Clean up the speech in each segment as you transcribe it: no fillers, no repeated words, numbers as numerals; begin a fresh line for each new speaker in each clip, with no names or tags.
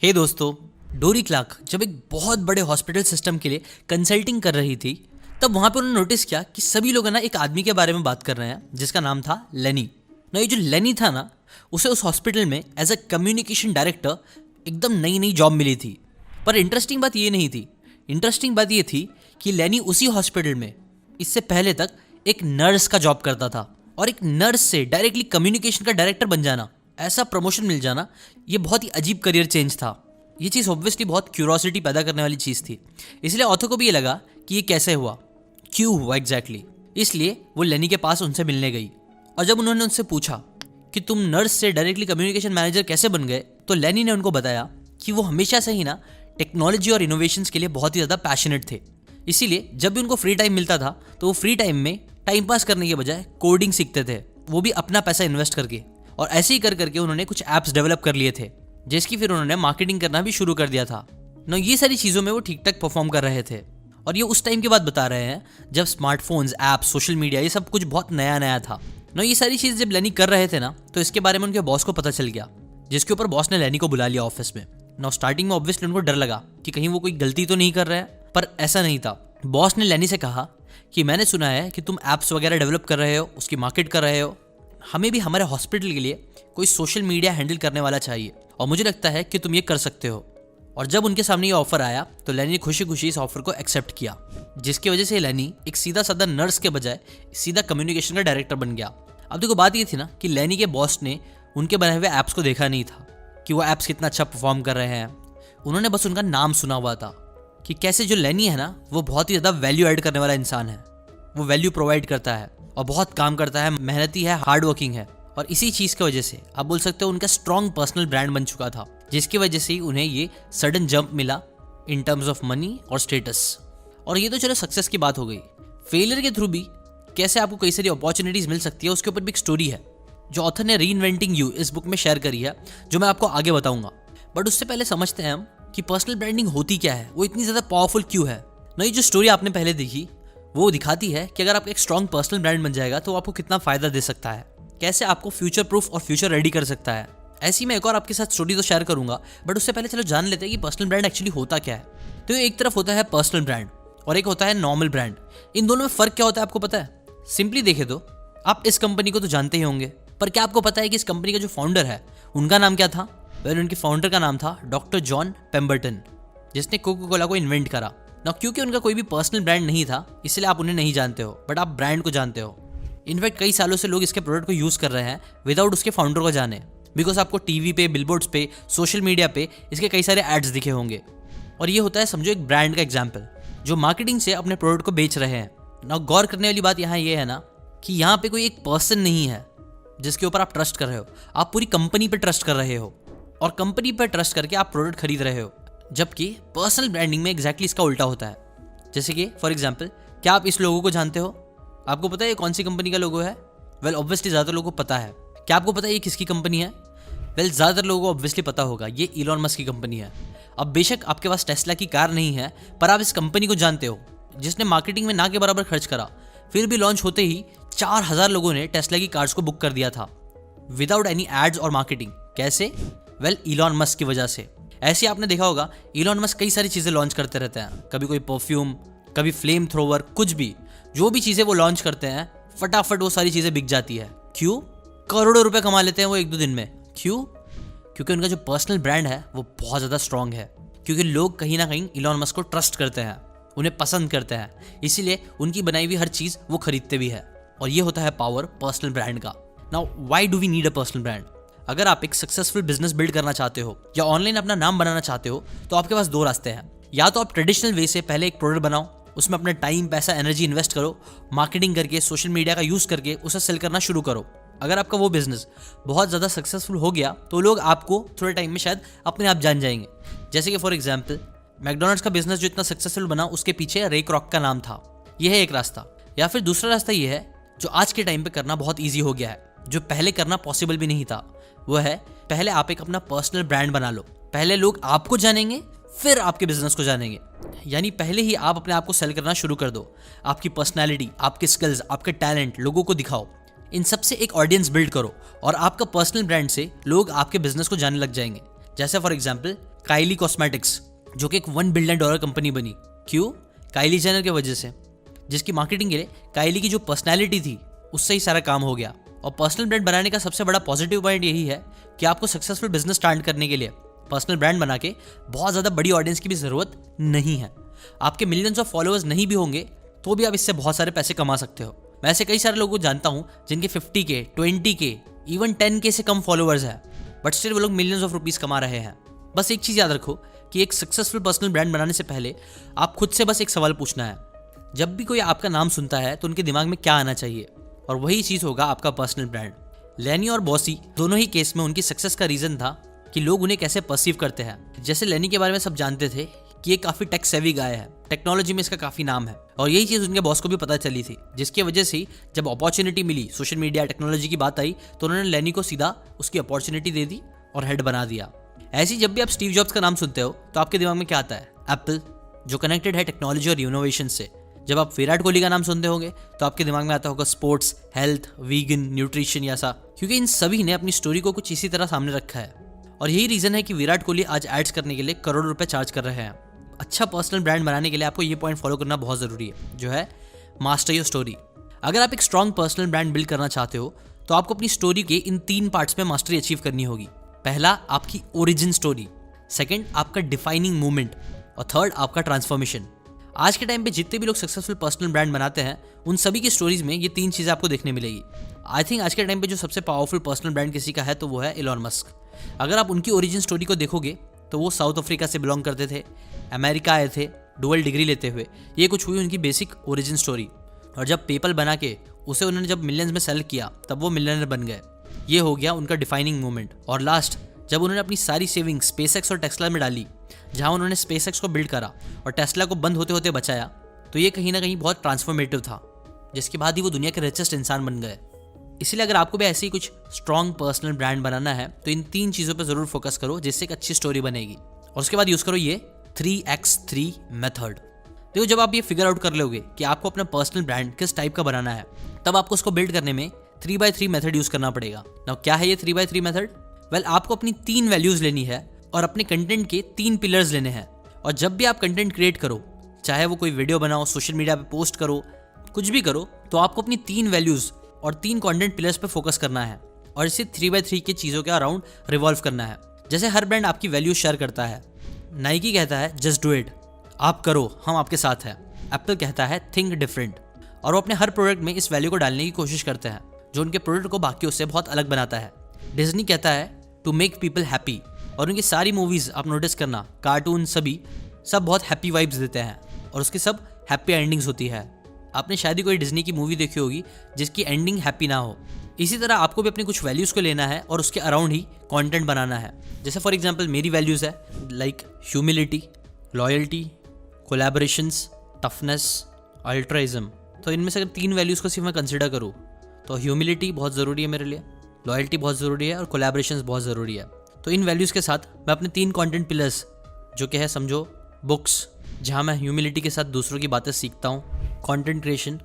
हे दोस्तों, डोरी क्लार्क जब एक बहुत बड़े हॉस्पिटल सिस्टम के लिए कंसल्टिंग कर रही थी, तब वहाँ पे उन्होंने नोटिस किया कि सभी लोग है ना एक आदमी के बारे में बात कर रहे हैं जिसका नाम था लेनी। ना ये जो लेनी था ना, उसे उस हॉस्पिटल में एज अ कम्युनिकेशन डायरेक्टर एकदम नई नई जॉब मिली थी। पर इंटरेस्टिंग बात ये नहीं थी। इंटरेस्टिंग बात ये थी कि लेनी उसी हॉस्पिटल में इससे पहले तक एक नर्स का जॉब करता था, और एक नर्स से डायरेक्टली कम्युनिकेशन का डायरेक्टर बन जाना, ऐसा प्रमोशन मिल जाना, ये बहुत ही अजीब करियर चेंज था। ये चीज़ ऑब्वियसली बहुत क्यूरोसिटी पैदा करने वाली चीज़ थी। इसलिए ऑथर को भी ये लगा कि ये कैसे हुआ, क्यों हुआ एग्जैक्टली। इसलिए वो लेनी के पास उनसे मिलने गई, और जब उन्होंने उनसे पूछा कि तुम नर्स से डायरेक्टली कम्युनिकेशन मैनेजर कैसे बन गए, तो लेनी ने उनको बताया कि वो हमेशा से ही ना टेक्नोलॉजी और इनोवेशंस के लिए बहुत ही ज़्यादा पैशनेट थे। इसीलिए जब भी उनको फ्री टाइम मिलता था तो वो फ्री टाइम में टाइम पास करने के बजाय कोडिंग सीखते थे, वो भी अपना पैसा इन्वेस्ट करके। और ऐसे ही कर करके उन्होंने कुछ ऐप्स डेवलप कर लिए थे, जिसकी फिर उन्होंने मार्केटिंग करना भी शुरू कर दिया था। ना ये सारी चीज़ों में वो ठीक ठाक परफॉर्म कर रहे थे। और ये उस टाइम की बात बता रहे हैं जब स्मार्टफोन्स, ऐप्स, सोशल मीडिया, ये सब कुछ बहुत नया नया था। ना ये सारी चीज़ जब लेनी कर रहे थे ना, तो इसके बारे में उनके बॉस को पता चल गया, जिसके ऊपर बॉस ने लेनी को बुला लिया ऑफिस में। ना स्टार्टिंग में ऑब्वियसली उनको डर लगा कि कहीं वो कोई गलती तो नहीं कर रहे हैं, पर ऐसा नहीं था। बॉस ने लेनी से कहा कि मैंने सुना है कि तुम ऐप्स वगैरह डेवलप कर रहे हो, उसकी मार्केट कर रहे हो, हमें भी हमारे हॉस्पिटल के लिए कोई सोशल मीडिया हैंडल करने वाला चाहिए, और मुझे लगता है कि तुम ये कर सकते हो। और जब उनके सामने ये ऑफर आया तो लेनी ने खुशी खुशी इस ऑफर को एक्सेप्ट किया, जिसकी वजह से लेनी एक सीधा साधा नर्स के बजाय सीधा कम्युनिकेशन का डायरेक्टर बन गया। अब देखो, बात ये थी ना कि लेनी के बॉस ने उनके बनाए हुए ऐप्स को देखा नहीं था कि वो ऐप्स कितना अच्छा परफॉर्म कर रहे हैं। उन्होंने बस उनका नाम सुना हुआ था कि कैसे जो लेनी है ना, वो बहुत ही ज़्यादा वैल्यू ऐड करने वाला इंसान है। वो वैल्यू प्रोवाइड करता है और बहुत काम करता है, मेहनती है, हार्ड वर्किंग है। और इसी चीज़ की वजह से आप बोल सकते हो उनका स्ट्रॉन्ग पर्सनल ब्रांड बन चुका था, जिसकी वजह से ही उन्हें ये सडन जंप मिला इन टर्म्स ऑफ मनी और स्टेटस। और ये तो चलो सक्सेस की बात हो गई। फेलियर के थ्रू भी कैसे आपको कई सारी अपॉर्चुनिटीज़ मिल सकती है, उसके ऊपर भी एक स्टोरी है जो ऑथर ने रीइन्वेंटिंग यू इस बुक में शेयर करी है, जो मैं आपको आगे बताऊंगा। बट उससे पहले समझते हैं हम कि पर्सनल ब्रांडिंग होती क्या है, वो इतनी ज़्यादा पावरफुल क्यों है। ना ये जो स्टोरी आपने पहले देखी, वो दिखाती है कि अगर आपका एक स्ट्रॉन्ग पर्सनल ब्रांड बन जाएगा तो आपको कितना फ़ायदा दे सकता है, कैसे आपको फ्यूचर प्रूफ और फ्यूचर रेडी कर सकता है। ऐसी मैं एक और आपके साथ स्टोरी तो शेयर करूंगा, बट उससे पहले चलो जान लेते हैं कि पर्सनल ब्रांड एक्चुअली होता क्या है। तो एक तरफ होता है पर्सनल ब्रांड और एक होता है नॉर्मल ब्रांड। इन दोनों में फ़र्क क्या होता है आपको पता है? सिंपली देखे तो आप इस कंपनी को तो जानते ही होंगे, पर क्या आपको पता है कि इस कंपनी का जो फाउंडर है उनका नाम क्या था? उनके फाउंडर का नाम था डॉक्टर जॉन पेम्बरटन, जिसने कोका कोला को इन्वेंट करा ना। क्योंकि उनका कोई भी पर्सनल ब्रांड नहीं था, इसलिए आप उन्हें नहीं जानते हो, बट आप ब्रांड को जानते हो। इनफैक्ट कई सालों से लोग इसके प्रोडक्ट को यूज़ कर रहे हैं विदाउट उसके फाउंडर को जाने, बिकॉज आपको टीवी पे, बिलबोर्ड्स पे, सोशल मीडिया पे इसके कई सारे एड्स दिखे होंगे। और ये होता है समझो एक ब्रांड का एग्जाम्पल, जो मार्केटिंग से अपने प्रोडक्ट को बेच रहे हैं ना। गौर करने वाली बात यहाँ ये है ना कि यहाँ पे कोई एक पर्सन नहीं है जिसके ऊपर आप ट्रस्ट कर रहे हो, आप पूरी कंपनी पे ट्रस्ट कर रहे हो, और कंपनी पर ट्रस्ट करके आप प्रोडक्ट खरीद रहे हो। जबकि पर्सनल ब्रांडिंग में एग्जैक्टली इसका उल्टा होता है। जैसे कि फॉर एग्जांपल, क्या आप इस लोगो को जानते हो? आपको पता है ये कौन सी कंपनी का लोगो है? वेल ऑब्वियसली ज़्यादातर लोगों को पता है। क्या आपको पता है ये किसकी कंपनी है? वेल ज़्यादातर लोगों को ऑब्वियसली पता होगा, ये इलॉन मस्क की कंपनी है। अब बेशक आपके पास टेस्ला की कार नहीं है, पर आप इस कंपनी को जानते हो, जिसने मार्केटिंग में ना के बराबर खर्च करा, फिर भी लॉन्च होते ही 4000 लोगों ने टेस्ला की कार्स को बुक कर दिया था विदाउट एनी एड्स और मार्केटिंग। कैसे? वेल इलॉन मस्क की वजह से। ऐसे आपने देखा होगा इलॉन मस्क कई सारी चीज़ें लॉन्च करते रहते हैं, कभी कोई परफ्यूम, कभी फ्लेम थ्रोवर, कुछ भी, जो भी चीज़ें वो लॉन्च करते हैं फटाफट वो सारी चीज़ें बिक जाती है। क्यों? करोड़ों रुपए कमा लेते हैं वो 1-2 दिन में। क्यों? क्योंकि उनका जो पर्सनल ब्रांड है वो बहुत ज़्यादा स्ट्रॉन्ग है, क्योंकि लोग कहीं ना कहीं इलॉन मस्क को ट्रस्ट करते हैं, उन्हें पसंद करते हैं, इसीलिए उनकी बनाई हुई हर चीज़ वो खरीदते भी है। और ये होता है पावर पर्सनल ब्रांड का। Now why do we need a personal brand? अगर आप एक सक्सेसफुल बिजनेस बिल्ड करना चाहते हो या ऑनलाइन अपना नाम बनाना चाहते हो, तो आपके पास 2 रास्ते हैं। या तो आप ट्रेडिशनल वे से पहले एक प्रोडक्ट बनाओ, उसमें अपना टाइम, पैसा, एनर्जी इन्वेस्ट करो, मार्केटिंग करके, सोशल मीडिया का यूज़ करके उसे सेल करना शुरू करो। अगर आपका वो बिजनेस बहुत ज़्यादा सक्सेसफुल हो गया तो लोग आपको थोड़े टाइम में शायद अपने आप जान जाएंगे। जैसे कि फॉर एग्जाम्पल मैकडोनल्ड्स का बिजनेस जो इतना सक्सेसफुल बना, उसके पीछे रे क्रॉक का नाम था। यह है एक रास्ता। या फिर दूसरा रास्ता ये है, जो आज के टाइम पे करना बहुत ईजी हो गया है, जो पहले करना पॉसिबल भी नहीं था। वो है, पहले आप एक अपना पर्सनल ब्रांड बना लो। पहले लोग आपको जानेंगे, फिर आपके बिजनेस को जानेंगे। यानी पहले ही आप अपने आप को सेल करना शुरू कर दो। आपकी पर्सनैलिटी, आपके स्किल्स, आपके टैलेंट लोगों को दिखाओ। इन सब से एक ऑडियंस बिल्ड करो और आपका पर्सनल ब्रांड से लोग आपके बिजनेस को जानने लग जाएंगे। जैसे फॉर एग्जाम्पल काइली कॉस्मेटिक्स, जो कि एक $1 बिलियन कंपनी बनी। क्यों? काइली जेनर की वजह से, जिसकी मार्केटिंग के लिए काइली की जो पर्सनैलिटी थी उससे ही सारा काम हो गया। और पर्सनल ब्रांड बनाने का सबसे बड़ा पॉजिटिव पॉइंट यही है कि आपको सक्सेसफुल बिजनेस स्टार्ट करने के लिए पर्सनल ब्रांड बना के बहुत ज़्यादा बड़ी ऑडियंस की भी ज़रूरत नहीं है। आपके मिलियंस ऑफ फॉलोअर्स नहीं भी होंगे तो भी आप इससे बहुत सारे पैसे कमा सकते हो। मैं ऐसे कई सारे लोगों को जानता हूँ जिनके 50K, 20K, इवन 10K से कम फॉलोअर्स है, बट स्टिल वो लोग मिलियंस ऑफ रुपीज़ कमा रहे हैं। बस एक चीज़ याद रखो कि एक सक्सेसफुल पर्सनल ब्रांड बनाने से पहले आप खुद से बस एक सवाल पूछना है। जब भी कोई आपका नाम सुनता है तो उनके दिमाग में क्या आना चाहिए, और वही चीज़ होगा आपका पर्सनल ब्रांड। लेनी और बॉसी दोनों ही केस में उनकी सक्सेस का रीज़न था कि लोग उन्हें कैसे परसीव करते हैं। जैसे लेनी के बारे में सब जानते थे कि ये काफ़ी टेक सेवी गाय है, टेक्नोलॉजी में इसका काफ़ी नाम है, और यही चीज़ उनके बॉस को भी पता चली थी, जिसकी वजह से जब अपॉर्चुनिटी मिली, सोशल मीडिया टेक्नोलॉजी की बात आई, तो उन्होंने लेनी को सीधा उसकी अपॉर्चुनिटी दे दी और हेड बना दिया। ऐसी जब भी आप स्टीव जॉब्स का नाम सुनते हो तो आपके दिमाग में क्या आता है? एप्पल, जो कनेक्टेड है टेक्नोलॉजी और इनोवेशन से। जब आप विराट कोहली का नाम सुनते होंगे तो आपके दिमाग में आता होगा स्पोर्ट्स, हेल्थ, वीगन, न्यूट्रिशन या सा, क्योंकि इन सभी ने अपनी स्टोरी को कुछ इसी तरह सामने रखा है। और यही रीज़न है कि विराट कोहली आज एड्स करने के लिए करोड़ों रुपए चार्ज कर रहे हैं। अच्छा पर्सनल ब्रांड बनाने के लिए आपको ये पॉइंट फॉलो करना बहुत ज़रूरी है, जो है मास्टर योर स्टोरी। अगर आप एक स्ट्रॉन्ग पर्सनल ब्रांड बिल्ड करना चाहते हो तो आपको अपनी स्टोरी के इन 3 पार्ट्स में मास्टरी अचीव करनी होगी। पहला आपकी ओरिजिन स्टोरी, सेकंड आपका डिफाइनिंग मूवमेंट, और थर्ड आपका ट्रांसफॉर्मेशन। आज के टाइम पे जितने भी लोग सक्सेसफुल पर्सनल ब्रांड बनाते हैं उन सभी की स्टोरीज में ये 3 चीज़ें आपको देखने मिलेगी। आई थिंक आज के टाइम पे जो सबसे पावरफुल पर्सनल ब्रांड किसी का है तो वो है एलन मस्क। अगर आप उनकी ओरिजिन स्टोरी को देखोगे तो वो साउथ अफ्रीका से बिलोंग करते थे, अमेरिका आए थे डुअल डिग्री लेते हुए। ये कुछ हुई उनकी बेसिक ओरिजिन स्टोरी, और जब पेपल बना के उसे उन्होंने जब मिलियंस में सेल किया तब वो मिलियनर बन गए। ये हो गया उनका डिफाइनिंग मोमेंट। और लास्ट, जब उन्होंने अपनी सारी सेविंग स्पेसएक्स और टेस्ला में डाली, जहां उन्होंने स्पेसएक्स को बिल्ड करा और टेस्ला को बंद होते होते बचाया, तो ये कहीं ना कहीं बहुत ट्रांसफॉर्मेटिव था, जिसके बाद ही वो दुनिया के रिचेस्ट इंसान बन गए। इसलिए अगर आपको भी ऐसे ही कुछ स्ट्रॉन्ग पर्सनल ब्रांड बनाना है तो इन 3 चीज़ों पर ज़रूर फोकस करो, जिससे एक अच्छी स्टोरी बनेगी। और उसके बाद यूज़ करो ये 3x3 मेथड। देखो, जब आप ये फिगर आउट कर लोगे कि आपको अपना पर्सनल ब्रांड किस टाइप का बनाना है, तब आपको उसको बिल्ड करने में 3x3 मेथड यूज़ करना पड़ेगा। नाउ क्या है ये 3x3 मेथड? वेल, आपको अपनी 3 वैल्यूज़ लेनी है और अपने कंटेंट के 3 पिलर्स लेने हैं। और जब भी आप कंटेंट क्रिएट करो, चाहे वो कोई वीडियो बनाओ, सोशल मीडिया पे पोस्ट करो, कुछ भी करो, तो आपको अपनी 3 वैल्यूज़ और 3 कंटेंट पिलर्स पे फोकस करना है और इसे 3x3 की चीज़ों के अराउंड रिवॉल्व करना है। जैसे हर ब्रांड आपकी वैल्यू शेयर करता है। नाइकी कहता है जस्ट डू इट, आप करो, हम आपके साथ हैं। एप्पल कहता है थिंक डिफरेंट, और वो अपने हर प्रोडक्ट में इस वैल्यू को डालने की कोशिश करते हैं, जो उनके प्रोडक्ट को बाकियों से बहुत अलग बनाता है। डिज्नी कहता है टू मेक पीपल हैप्पी, और उनकी सारी मूवीज़ आप नोटिस करना, कार्टून सब बहुत हैप्पी वाइब्स देते हैं और उसकी सब हैप्पी एंडिंग्स होती है। आपने शायद ही कोई डिज्नी की मूवी देखी होगी जिसकी एंडिंग हैप्पी ना हो। इसी तरह आपको भी अपने कुछ वैल्यूज़ को लेना है और उसके अराउंड ही कंटेंट बनाना है। जैसे फॉर एग्जांपल मेरी वैल्यूज़ है like humility, loyalty, collaborations, toughness, altruism. तो इनमें से अगर 3 वैल्यूज़ को सिर्फ मैं कंसिडर करूँ तो ह्यूमिलिटी बहुत ज़रूरी है मेरे लिए, लॉयल्टी बहुत ज़रूरी है और कोलैबोरेशंस बहुत ज़रूरी है। तो इन वैल्यूज़ के साथ मैं अपने 3 कंटेंट पिलर्स, जो कि है समझो बुक्स, जहाँ मैं ह्यूमिलिटी के साथ दूसरों की बातें सीखता हूँ, कंटेंट क्रिएशन,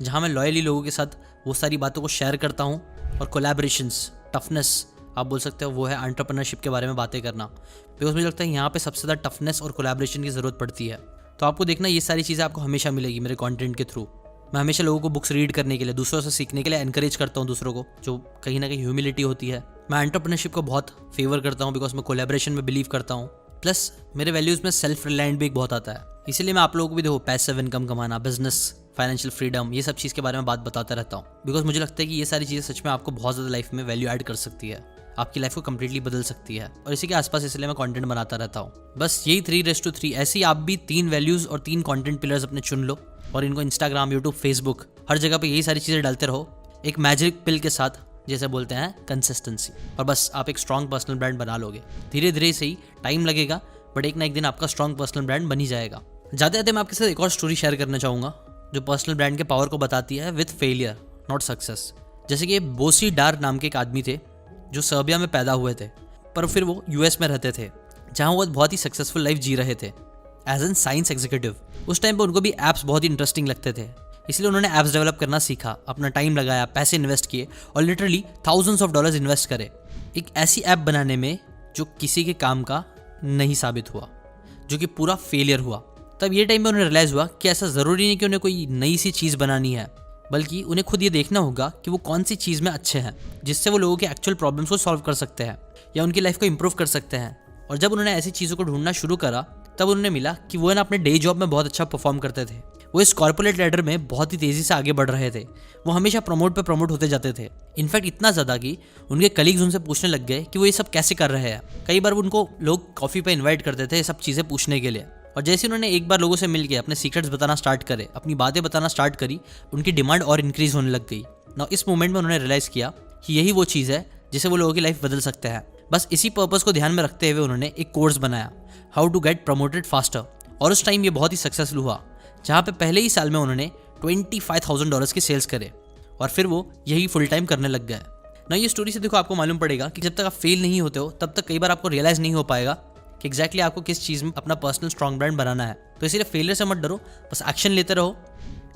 जहाँ मैं लॉयली लोगों के साथ वो सारी बातों को शेयर करता हूँ, और कोलैबोरेशंस, टफनेस आप बोल सकते हो, वो है एंटरप्रेन्योरशिप के बारे में बातें करना। बिकॉज मुझे लगता है यहाँ पे सबसे ज़्यादा टफनेस और कोलैबोरेशन की ज़रूरत पड़ती है। तो आपको देखना ये सारी चीज़ें आपको हमेशा मिलेगी मेरे कंटेंट के थ्रू। मैं हमेशा लोगों को बुक्स रीड करने के लिए, दूसरों से सीखने के लिए एनकरेज करता हूँ दूसरों को, जो कहीं ना कहीं ह्यूमिलिटी होती है। मैं एंटरप्रेन्योरशिप को बहुत फेवर करता हूँ बिकॉज मैं कोलैबोरेशन में बिलीव करता हूँ। प्लस मेरे वैल्यूज़ में सेल्फ रिलायंट भी एक बहुत आता है। इसीलिए मैं आप लोगों को भी देखो पैसिव इनकम कमाना, बिजनेस, फाइनेंशियल फ्रीडम, ये सब चीज़ के बारे में बात बताता रहता हूँ। बिकॉज मुझे लगता है कि ये सारी चीज़ें सच में आपको बहुत ज़्यादा लाइफ में वैल्यू ऐड कर सकती है, आपकी लाइफ को कंप्लीटली बदल सकती है। और इसी के आसपास इसलिए मैं कंटेंट बनाता रहता हूँ। बस यही 3:3 ऐसे ही आप भी 3 वैल्यूज़ और 3 कंटेंट पिलर्स अपने चुन लो और इनको इंस्टाग्राम, यूट्यूब, फेसबुक, हर जगह पे यही सारी चीज़ें डालते रहो, एक मैजिक पिल के साथ, जैसे बोलते हैं कंसिस्टेंसी। और बस आप एक स्ट्रॉन्ग पर्सनल ब्रांड बना लोगे। धीरे धीरे से ही, टाइम लगेगा, बट एक ना एक दिन आपका स्ट्रॉन्ग पर्सनल ब्रांड बन ही जाएगा। जाते जाते मैं आपके साथ एक और स्टोरी शेयर करना चाहूँगा जो पर्सनल ब्रांड के पावर को बताती है, विथ फेलियर नॉट सक्सेस। जैसे कि बोसी डार नाम के एक आदमी थे जो सर्बिया में पैदा हुए थे, पर फिर वो यूएस में रहते थे, जहाँ वो बहुत ही सक्सेसफुल लाइफ जी रहे थे एज एन साइंस एग्जीक्यूटिव। उस टाइम पे उनको भी ऐप्स बहुत ही इंटरेस्टिंग लगते थे, इसलिए उन्होंने ऐप्स डेवलप करना सीखा, अपना टाइम लगाया, पैसे इन्वेस्ट किए और लिटरली $1000s इन्वेस्ट करे एक ऐसी ऐप बनाने में जो किसी के काम का नहीं साबित हुआ, जो कि पूरा फेलियर हुआ। तब ये टाइम में उन्हें रियलाइज़ हुआ कि ऐसा ज़रूरी नहीं कि उन्हें कोई नई सी चीज़ बनानी है, बल्कि उन्हें खुद ये देखना होगा कि वो कौन सी चीज़ में अच्छे हैं, जिससे वो लोगों के एक्चुअल प्रॉब्लम्स को सॉल्व कर सकते हैं या उनकी लाइफ को इम्प्रूव कर सकते हैं। और जब उन्होंने ऐसी चीज़ों को ढूंढना शुरू करा, तब उन्हें मिला कि वो ना अपने डे जॉब में बहुत अच्छा परफॉर्म करते थे। वो इस कॉर्पोरेट लैडर में बहुत ही तेज़ी से आगे बढ़ रहे थे। वो हमेशा प्रमोट होते जाते थे। इनफैक्ट इतना ज़्यादा कि उनके कलीग्स उनसे पूछने लग गए कि वो ये सब कैसे कर रहे हैं। कई बार उनको लोग कॉफ़ी पे इन्वाइट करते थे ये सब चीज़ें पूछने के लिए। और जैसे उन्होंने एक बार लोगों से मिल के अपने सीक्रेट्स बताना स्टार्ट करे, अपनी बातें बताना स्टार्ट करी, उनकी डिमांड और इंक्रीज होने लग गई। ना इस मोमेंट में उन्होंने रियलाइज़ किया कि यही वो चीज़ है जिससे वो लोगों की लाइफ बदल सकते हैं। बस इसी पर्पस को ध्यान में रखते हुए उन्होंने एक कोर्स बनाया, how to get promoted faster. और उस टाइम ये बहुत ही सक्सेसफुल हुआ, जहाँ पे पहले ही साल में उन्होंने $25,000 की सेल्स करे और फिर वो यही फुल टाइम करने लग गए। ना ये स्टोरी से देखो आपको मालूम पड़ेगा कि जब तक आप फेल नहीं होते हो तब तक कई बार आपको रियलाइज़ नहीं हो पाएगा कि एग्जैक्टली आपको किस चीज़ में अपना पर्सनल स्ट्रॉन्ग ब्रांड बनाना है। तो इसीलिए फेलियर से मत डरो, बस एक्शन लेते रहो।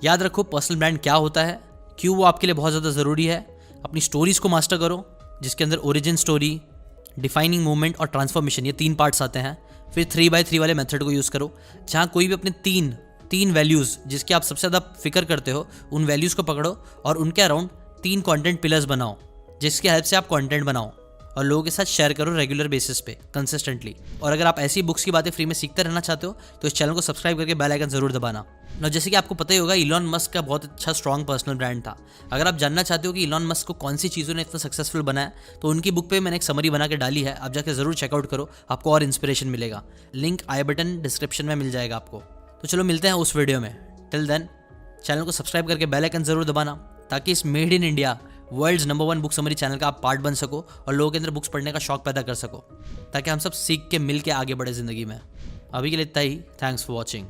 याद रखो पर्सनल ब्रांड क्या होता है, क्यों वो आपके लिए बहुत ज़्यादा ज़रूरी है। अपनी स्टोरीज़ को मास्टर करो, जिसके अंदर ओरिजिन स्टोरी, डिफाइनिंग मोमेंट और ट्रांसफॉर्मेशन, ये 3 पार्ट्स आते हैं। फिर 3x3 वाले मेथड को यूज़ करो, जहाँ कोई भी अपने तीन वैल्यूज़ जिसके आप सबसे ज़्यादा फिक्र करते हो, उन वैल्यूज़ को पकड़ो और उनके अराउंड 3 कंटेंट पिलर्स बनाओ, जिसकी हेल्प से आप कंटेंट बनाओ और लोगों के साथ शेयर करो रेगुलर बेसिस पे कंसिस्टेंटली। और अगर आप ऐसी बुक्स की बातें फ्री में सीखते रहना चाहते हो तो इस चैनल को सब्सक्राइब करके बेल आइकन जरूर दबाना। ना जैसे कि आपको पता ही होगा, इलॉन मस्क का बहुत अच्छा स्ट्रॉन्ग पर्सनल ब्रांड था। अगर आप जानना चाहते हो कि इलॉन मस्क को कौन सी चीज़ों ने इतना सक्सेसफुल बनाया, तो उनकी बुक पे मैंने एक समरी बना के डाली है, आप जाकर जरूर चेकआउट करो, आपको और इंस्पिरेशन मिलेगा। लिंक आई बटन डिस्क्रिप्शन में मिल जाएगा आपको। तो चलो मिलते हैं उस वीडियो में। टिल देन चैनल को सब्सक्राइब करके बेल आइकन जरूर दबाना, ताकि इस made in India world's number 1 book summary channel का आप पार्ट बन सको और लोगों के अंदर बुक्स पढ़ने का शौक पैदा कर सको, ताकि हम सब सीख के मिल के आगे बढ़े ज़िंदगी में। अभी के लिए इतना ही। Thanks for watching.